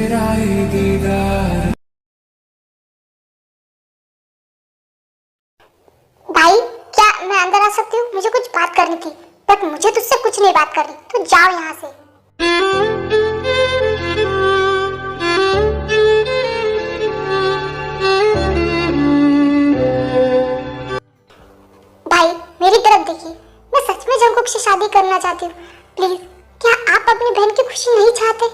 तेरा ही दीदार। भाई क्या मैं अंदर आ सकती हूँ? मुझे कुछ बात करनी थी, बट मुझे तुझसे कुछ नहीं बात करनी, तो जाओ यहाँ से। भाई मेरी तरफ देखिए, मैं सच में जंगकुक से शादी करना चाहती हूँ। प्लीज, क्या आप अपनी बहन की खुशी नहीं चाहते?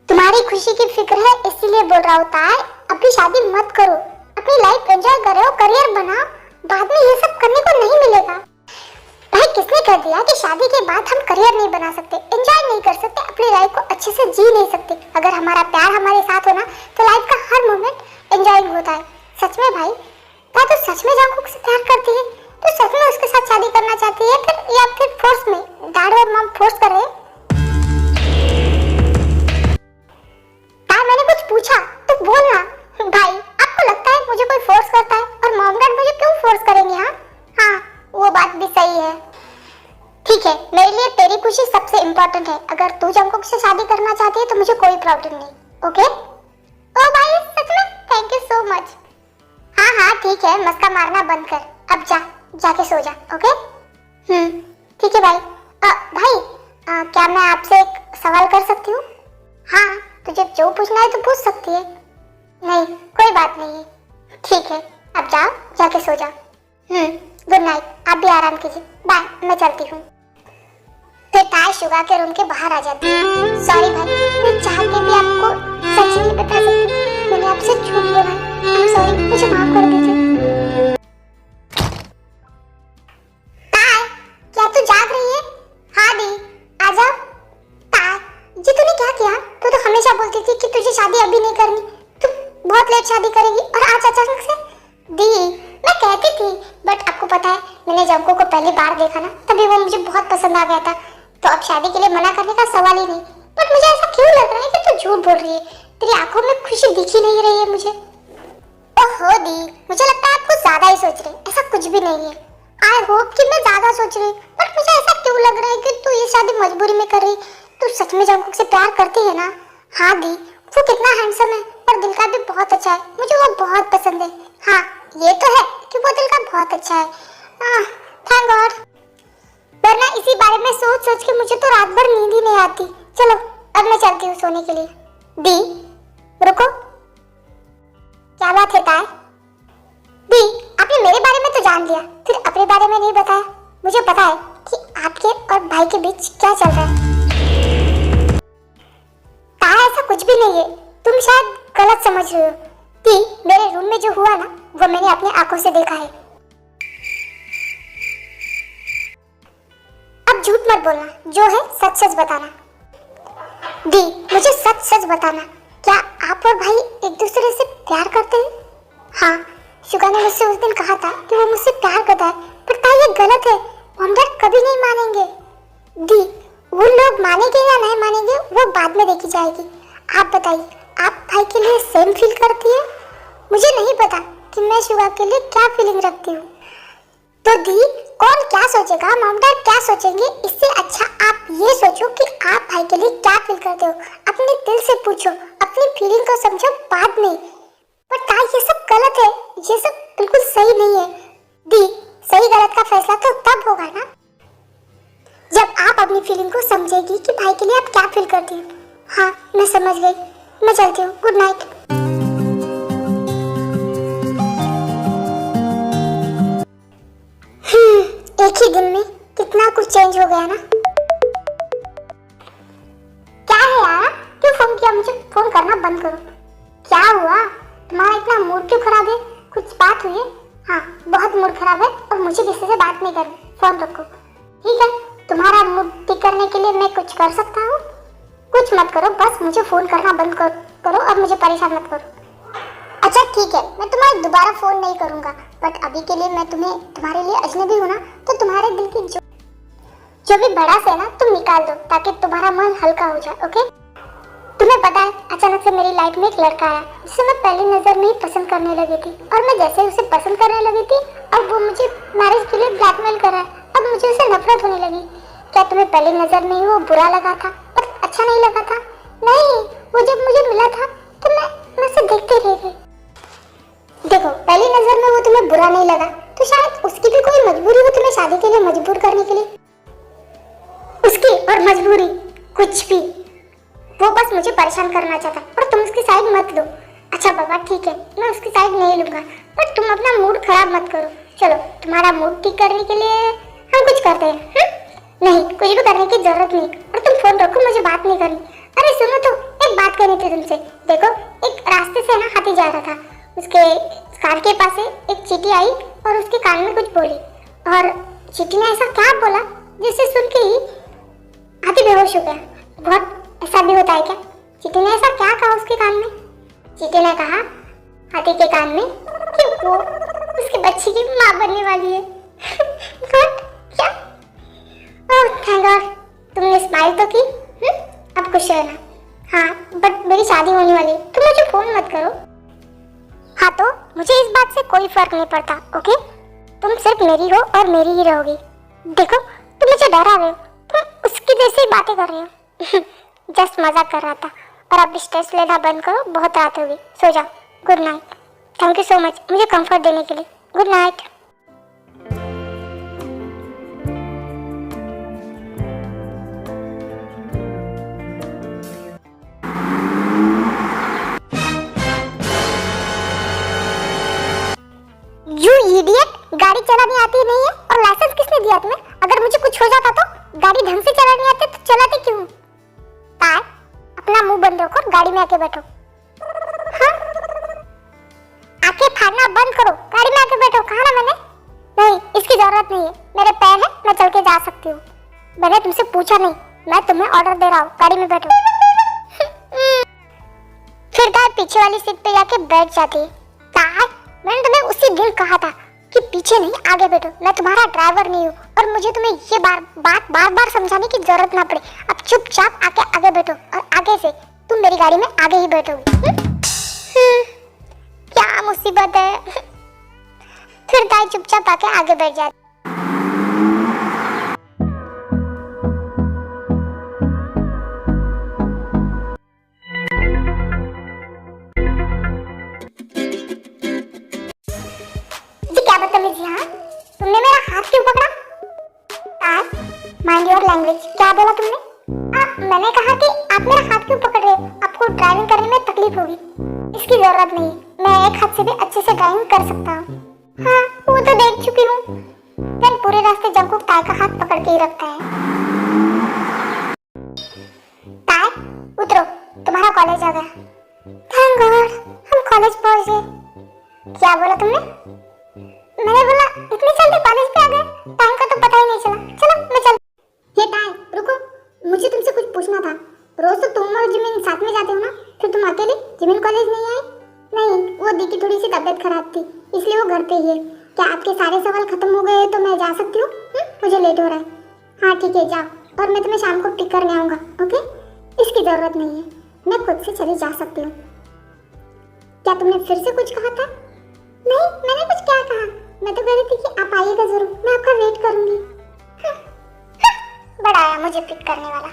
तुम्हारी खुशी की फिक्र है इसीलिए बोल रहा हूँ ताई, अभी शादी मत करो, अपनी लाइफ एंजॉय करो, करियर बनाओ, बाद में ये सब करने को नहीं मिलेगा। भाई किसने कह दिया कि शादी के बाद हम करियर नहीं बना सकते, एंजॉय नहीं कर सकते, अपनी लाइफ को अच्छे से जी नहीं सकते? अगर हमारा प्यार हमारे साथ हो ना, तो लाइफ का हर मोमेंट एंजॉयिंग होता है। सच में भाई, क्या तू सच में जंगकुक से प्यार करती है? तू सच में उसके साथ शादी करना चाहती है या फिर फोर्स में? डैड और मॉम फोर्स कर रहे हैं? मैंने कुछ पूछा तो बोलना। भाई आपको लगता है मुझे कोई फोर्स करता है? और मॉम डैड मुझे क्यों फोर्स करेंगे? हाँ, वो बात भी सही है। ठीक है, मेरे लिए तेरी खुशी सबसे इम्पोर्टेंट है। अगर तू जंगकुक से शादी करना चाहती है तो मुझे कोई प्रॉब्लम नहीं। ओके? ओ भाई सच में थैंक यू सो मच। हाँ ठीक है, मस्का मारना बंद कर, अब जाके सो जा। ओके? ठीक है भाई। भाई क्या मैं आपसे एक सवाल कर सकती हूँ? हाँ, तुझे जो पूछना है तो पूछ सकती है। नहीं, कोई बात नहीं है। ठीक है, अब जाके सो जा। गुड नाइट, आप भी आराम कीजिए। बाय, मैं चलती हूँ। फिर ताई शुगा के रूम के बाहर आ जाती है। सॉरी भाई, मैं चाह के भी आपको सच नहीं बता सकती, मैंने आपसे झूठ बोला। आई एम सॉरी, मुझे माफ कर दीजिए। ताई, क्या तू जाग रही है? हाँ दी, आ जा। जी तूने क्या किया? तू तो हमेशा बोलती थी कि तुझे शादी अभी नहीं करनी, तू बहुत लेट शादी करेगी, और आज अचानक से? दी, मैं कहती थी, बट आपको पता है मैंने जंगकुक को पहली बार देखा ना, तभी वो मुझे बहुत पसंद आ गया था, तो अब शादी के लिए मना करने का सवाल ही नहीं। बट मुझे ऐसा क्यों लग रहा है कि तू झूठ बोल रही है? तेरी आंखों में खुशी दिख ही नहीं रही है मुझे। ओहो दी, मुझे लगता है आप कुछ ज्यादा ही सोच रहे, ऐसा कुछ भी नहीं है। आई होप कि मैं ज्यादा सोच रही, बट मुझे ऐसा क्यों लग रहा है कि तू ये शादी मजबूरी में कर रही? तू सच में जंगकुक से प्यार करती है ना? हाँ दी, वो कितना हैंडसम है और दिल का भी बहुत अच्छा है, मुझे वो बहुत पसंद है। हाँ ये तो है कि वो दिल का बहुत अच्छा है। थैंक गॉड, वरना इसी बारे में सोच सोच के मुझे तो रात भर नींद ही नहीं आती। चलो अब मैं चलती हूँ सोने के लिए। दी रुको, क्या बात है ताई? दी, आपने मेरे बारे में तो जान लिया, फिर अपने बारे में नहीं बताया। मुझे पता है कि आपके और भाई के बीच क्या चल रहा है। ऐसा कुछ भी नहीं है, तुम शायद गलत समझ रहे हो। कि मेरे रूम में जो हुआ ना, वो मैंने अपने आंखों से देखा है। अब झूठ मत बोलना, जो है सच सच बताना। दी, मुझे सच सच बताना, क्या आप और भाई एक दूसरे से प्यार करते हैं? हाँ, शुगा ने मुझसे उस दिन कहा था कि वो मुझसे प्यार करता है, पर ताई ये गलत है, मॉम डैड कभी नहीं मानेंगे। दी, वो लोग मानेंगे या नहीं मानेंगे वो बाद में देखी जाएगी। आप बताइए, आप भाई के लिए सेम फील करती है? मुझे नहीं पता कि मैं शुगा के लिए क्या फीलिंग रखती हूँ। तो दी, कौन क्या सोचेगा, मॉम डैड क्या सोचेंगे, इससे अच्छा आप ये सोचो कि आप भाई के लिए क्या फील करते हो। अपने दिल से पूछो, अपनी फीलिंग को समझो बाद में। पर ताई ये सब गलत है, ये सब बिल्कुल सही नहीं है। दी, सही गलत का फैसला तो तब होगा ना जब आप अपनी फीलिंग को समझेगी कि भाई के लिए आप क्या फील करती हो। हाँ मैं समझ गई, मैं चलती हूँ। Good night. एक ही दिन में कितना कुछ चेंज हो गया ना। क्या है यार, क्यों फोन किया मुझे? फोन करना बंद करो। क्या हुआ, तुम्हारा इतना मूड क्यों खराब है? कुछ बात हुई है? हाँ बहुत मूड खराब है और मुझे किसी से बात नहीं करनी, फोन रखो। ठीक है, तुम्हारा मूड ठीक करने के लिए मैं कुछ कर सकता हूँ? कुछ मत करो, बस मुझे फोन करना बंद करो और मुझे परेशान मत करो। अच्छा ठीक है, मैं तुम्हारा दोबारा फोन नहीं करूंगा, बट अभी के लिए मैं तुम्हारे लिए अजनबी हूँ ना, तो तुम्हारे दिल की जो भी भड़ास है ना, तुम निकाल दो ताकि तुम्हारा मन हल्का हो जाए। ओके? तुम्हें पता है, अचानक से मेरी लाइफ में एक लड़का आया जिसे मैं पहली नजर में ही पसंद करने लगी थी, और मैं जैसे उसे पसंद करने लगी थी अब वो मुझे मैरिज के लिए ब्लैकमेल कर रहा है। अब मुझे उसे नफरत होने लगी। क्या तुम्हें पहली नजर में ही वो बुरा लगा था और अच्छा नहीं लगा था? नहीं, वो जब वो बस मुझे परेशान करना चाहता है और तुम उसकी साइड मत लो। अच्छा बाबा ठीक है, मैं उसकी साइड नहीं लूंगा, पर तुम अपना मूड खराब मत करो। चलो तुम्हारा मूड ठीक करने के लिए हम कुछ करते हैं। नहीं, कुछ भी करने की जरूरत नहीं। और तुम फोन रखो, मुझे बात नहीं करनी। अरे सुनो तो, एक बात करनी थी तुमसे। देखो एक रास्ते से ना हाथी जा रहा था, उसके कान के पास से एक चींटी आई और उसके कान में कुछ बोली, और चींटी ने ऐसा क्या बोला जिसे सुन के ही हाथी बेहोश हो गया। बहुत ऐसा भी होता है क्या? चींटी ने ऐसा क्या कहा उसके कान में? चींटी ने कहा हाथी के कान में कि वो उसके बच्चे की माँ बनने वाली है। क्या? ओह थैंक गॉड, तुमने स्माइल तो की। अब खुश रहना। हाँ बट मेरी शादी होने वाली, तुम मुझे फोन मत करो। हाँ तो मुझे इस बात से कोई फर्क नहीं पड़ता, ओके? तुम सिर्फ मेरी हो और मेरी ही रहोगी। देखो तुम मुझे डरा रहे हो, तुम उसकी जैसी ही बातें कर रहे हो। जस्ट मजाक कर रहा था। और अब स्ट्रेस लेना बंद करो, बहुत रात होगी, सो जाओ। Good night. Thank you so much मुझे कंफर्ट देने के लिए। Good night. यू इडियट, गाड़ी चलानी आती नहीं है और लाइसेंस किसने दिया तुम्हें? अगर मुझे कुछ हो जाता तो गाड़ी ढंग से चलानी आती तो चलाते क्यों? तार अपना मुंह बंद रखो, गाड़ी में आके बैठो। हाँ? आंखें फाड़ना बंद करो, गाड़ी में आके बैठो। कहा ना मैंने? नहीं, इसकी जरूरत नहीं है, मेरे पैर है, मैं चल के जा सकती हूँ। मैंने तुमसे पूछा नहीं, मैं तुम्हें ऑर्डर दे रहा हूँ, गाड़ी में बैठो। फिर गाय पीछे वाली सीट पे जाके बैठ जाती है। तार, मैंने तुम्हें उसी दिन कहा था कि पीछे नहीं आगे बैठो। मैं तुम्हारा ड्राइवर नहीं हूँ और मुझे तुम्हें ये बार बार समझाने की जरूरत ना पड़े। अब चुपचाप आके आगे बैठो और आगे से तुम मेरी गाड़ी में आगे ही बैठोगी। क्या मुसीबत है। फिर गाय चुपचाप आके आगे बैठ जाती। तुमने मेरा हाथ क्यों पकड़ा? Mind your language. क्या बोला तुमने? मैंने कहा कि आप मेरा हाथ क्यों पकड़ रहे हो? आपको ड्राइविंग करने में तकलीफ होगी। इसकी जरूरत नहीं, मैं एक हाथ से भी अच्छे से ड्राइविंग कर सकता हूँ। हाँ वो तो देख चुकी हूँ। देन पूरे रास्ते जंकुक ताय का हाथ पकड़ के ही रखता है। ताय उतरो, तुम्हारा कॉलेज आ गया। थैंक गॉड, हम कॉलेज पहुंच गए। क्या बोला तुमने? मैंने बोला इतनी जल्दी कॉलेज पे आ गए, टाइम का तो पता ही नहीं चला। चलो मैं चल। हे टाइम रुको, मुझे तुमसे कुछ पूछना था। रोज तो तुम और जिमिन साथ में जाते हो ना, फिर तुम अकेले जिमिन कॉलेज नहीं आए? नहीं, वो दी की थोड़ी सी तबीयत खराब थी, इसलिए वो घर पे ही है। क्या आपके सारे सवाल खत्म हो गए तो मैं जा सकती हूँ? मुझे लेट हो रहा है। हाँ ठीक है जाओ, और मैं तुम्हें शाम को पिक करने आऊँगा, ओके? इसकी जरूरत नहीं है, मैं खुद से चली जा सकती हूँ। क्या तुमने फिर से कुछ कहा था? नहीं, मैंने कुछ क्या कहा? मैं तो कह रही थी कि आप आइएगा जरूर, मैं आपका वेट करूंगी। बड़ा आया मुझे पिक करने वाला।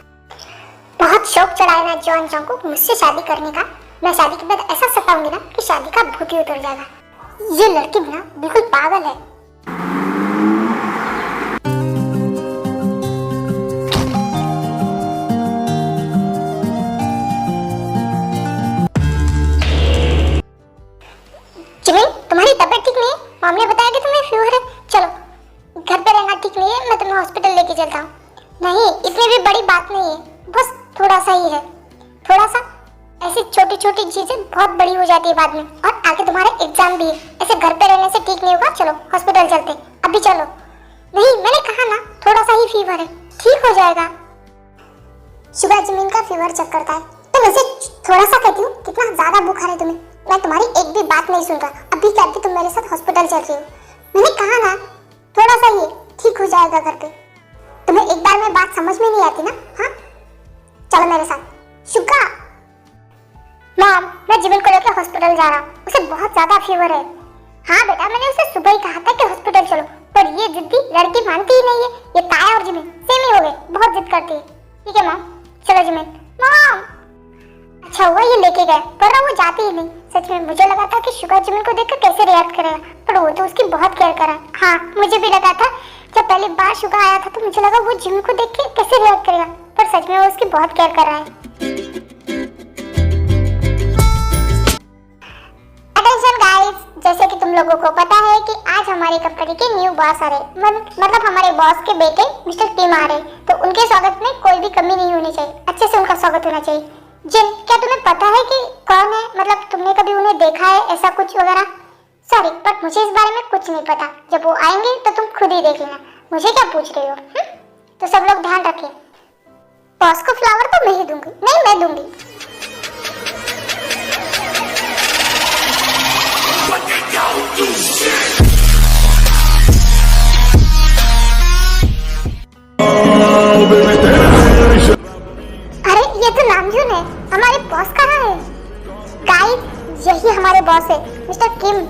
बहुत शौक चढ़ाया ना जॉन जंकुक मुझसे शादी करने का। मैं शादी के बाद ऐसा सताऊंगी ना कि शादी का भूत ही उतर जाएगा। ये लड़की ना बिल्कुल पागल है। तुम्हारी तबीयत ठीक नहीं है? मॉम ने बताया कि तुम्हें फीवर है। चलो घर पे रहना ठीक नहीं है, मैं तुम्हें हॉस्पिटल लेके चलता हूँ। नहीं, इतनी भी बड़ी बात नहीं है, बस थोड़ा सा ही है। थोड़ा सा ऐसी छोटी छोटी चीजें बहुत बड़ी हो जाती है बाद में। और आगे तुम्हारा एग्जाम भी है, ऐसे घर पे रहने से ठीक नहीं होगा। चलो हॉस्पिटल चलते, अभी चलो। नहीं मैंने कहा ना थोड़ा सा ही फीवर है, ठीक हो जाएगा। सुबह जमीन का फीवर चेक करता है तो मुझे थोड़ा सा कहती हूँ, कितना ज्यादा बुखार है तुम्हें। मैं तुम्हारी एक भी बात नहीं सुन रहा, अभी कहती तुम मेरे साथ हॉस्पिटल चल रही हो। मैंने कहा ना थोड़ा सा ही ठीक हो जाएगा घर पे। तुम्हें एक बार में बात समझ में नहीं आती ना? हाँ चलो मेरे साथ। शुक्का मॉम, मैं जिमिन को लेकर हॉस्पिटल जा रहा हूँ, उसे बहुत ज्यादा फीवर है। हाँ बेटा, मैंने उसे सुबह ही कहा था कि हॉस्पिटल चलो, पर ये जिद्दी लड़की मानती ही नहीं है। ये ताया और जिमिन सेम ही हो गए, बहुत जिद करती है। ठीक है मॉम, चलो जिमिन। मॉम अच्छा हुआ ये लेके गए, पर वो जाती ही नहीं। सच में मुझे लगा था कि शुगर जिमिन को देखकर कैसे रिएक्ट करेगा, पर वो तो उसकी बहुत केयर करा। हाँ मुझे भी लगा था, जब पहली बार शुगर आया था तो मुझे लगा वो जिमिन को देख के कैसे रिएक्ट करेगा, पर सच में वो उसकी बहुत केयर कर रहा है। को पता है कि आज हमारी कंपनी के न्यू बॉस आ रहे, मतलब हमारे बॉस के बेटे मिस्टर किम आ रहे, तो उनके स्वागत में कोई भी कमी नहीं होनी चाहिए, अच्छे से उनका स्वागत होना चाहिए। जिन, क्या तुम्हें पता है कि कौन है, मतलब तुमने कभी उन्हें देखा है ऐसा कुछ वगैरह? सॉरी, बट मुझे इस बारे में कुछ नहीं पता। जब वो आएंगे तो तुम खुद ही देख लेना, मुझे क्या पूछ रही हो? तो सब लोग ध्यान रखें, बॉस को फ्लावर तो मैं ही दूंगी, नहीं मैं दूंगी। अरे ये तो नामजून है, हमारे बॉस कहाँ है? गाइस, यही हमारे बॉस है, मिस्टर किम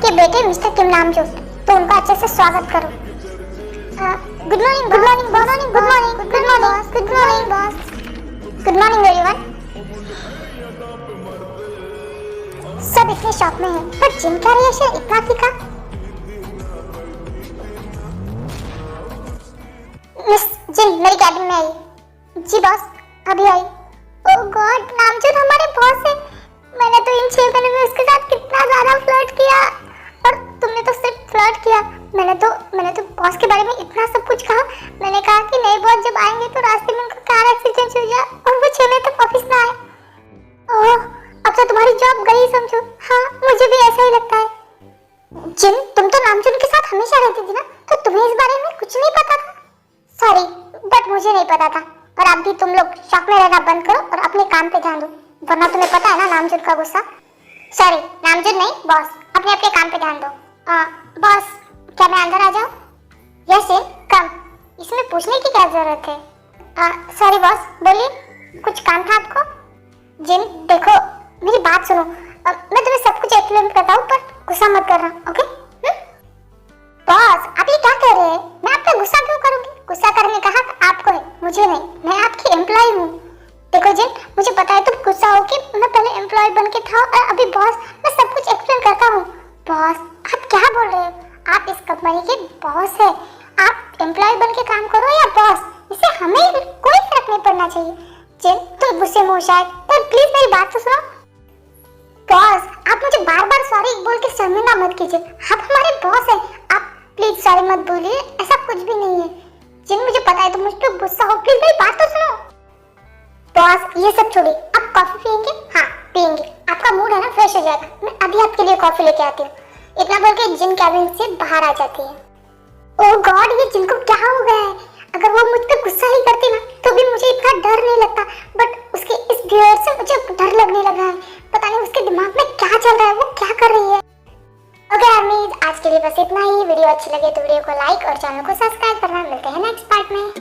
के बेटे मिस्टर किम नामजून। तो उनका अच्छे से स्वागत करो। Good morning, good morning, good morning, good morning, good morning, good morning boss, good morning everyone. सब इतने शॉक में हैं, पर जिन का रिएक्शन इतना फीका। मिस जिन मेरी कैबिन में आई। जी बॉस, अभी आई। ओह गॉड, नामजून हमारे बॉस है। मैंने तो इन 6 महीने में उसके साथ कितना ज्यादा फ्लर्ट किया, और तुमने तो सिर्फ फ्लर्ट किया, मैंने तो बॉस के बारे में इतना सब कुछ कहा। मैंने कहा कि नए बॉस जब आएंगे तो रास्ते में उनका कार एक्सीडेंट हो जाए और वो 6 महीने तक ऑफिस ना आए। ओह, अब तो तुम्हारी जॉब गई समझो। हाँ, मुझे भी ऐसा ही लगता है। जिन, तुम तो नामजून के साथ हमेशा रहती थी ना, तो तुम्हें इस बारे में कुछ नहीं पता था? सॉरी, बट मुझे नहीं पता था। और अब भी तुम लोग शॉक में रहना बंद करो और अपने काम पे ध्यान दो, वरना तुम्हें पता है ना नामजून का गुस्सा। सॉरी, नामजून नहीं, बॉस, अपने अपने काम पे ध्यान दो। बॉस, क्या मैं अंदर आ जाऊं? यस कम, इसमें पूछने की क्या जरूरत है? सॉरी बॉस, बोलिए, कुछ काम था आपको? जिन, देखो मेरी बात सुनो, मैं तुम्हें सब कुछ एक्सप्लेन करता हूँ, पर गुस्सा मत करना, ओके? बॉस, आप ये क्या कह रहे हैं? मैं आप पे गुस्सा क्यों करूंगी? गुस्सा करने का हक आपको है, मुझे नहीं। मैं आपकी एम्प्लॉय हूँ। देखो जिन, मुझे पता है तुम गुस्सा हो कि मैं पहले एम्प्लॉय बन के था और अभी बॉस। मैं सब कुछ एक्सप्लेन करता हूँ। बॉस, आप क्या बोल रहे हो? आप इस कंपनी के बॉस है। आप एम्प्लॉय बन के काम करो या बॉस, इससे हमें कोई फर्क नहीं पड़ना चाहिए। जिन, तुम गुस्से में हो शायद, पर प्लीज मेरी बात तो सुनो। बॉस, आप मुझे बार बार सॉरी बोल के शर्मिंदा मत कीजिए, आप हमारे बॉस हैं। आप प्लीज सॉरी मत बोलिए, ऐसा कुछ भी नहीं है। जिन, मुझे पता है तुम मुझ पर गुस्सा हो, प्लीज मेरी बात तो सुनो। बॉस, ये सब छोड़िए, आप कॉफी पियेंगे? हाँ पियेंगे, आपका मूड है ना फ्रेश हो जाएगा। मैं अभी आपके लिए कॉफी लेके आती हूँ। इतना बोल के जिन कैबिन से बाहर आ जाती है। ओह गॉड, ये जिन को क्या हो गया है? अगर वो मुझ पर गुस्सा ही करती ना तो भी मुझे इतना डर नहीं लगता, बट उसके इस बिहेवियर से मुझे डर लगने लगा है। पता नहीं उसके दिमाग में क्या चल रहा है, वो क्या कर रही है। ओके आर्मीज, आज के लिए बस इतना ही। वीडियो अच्छी लगे तो वीडियो को लाइक और चैनल को सब्सक्राइब करना। मिलते हैं नेक्स्ट पार्ट में।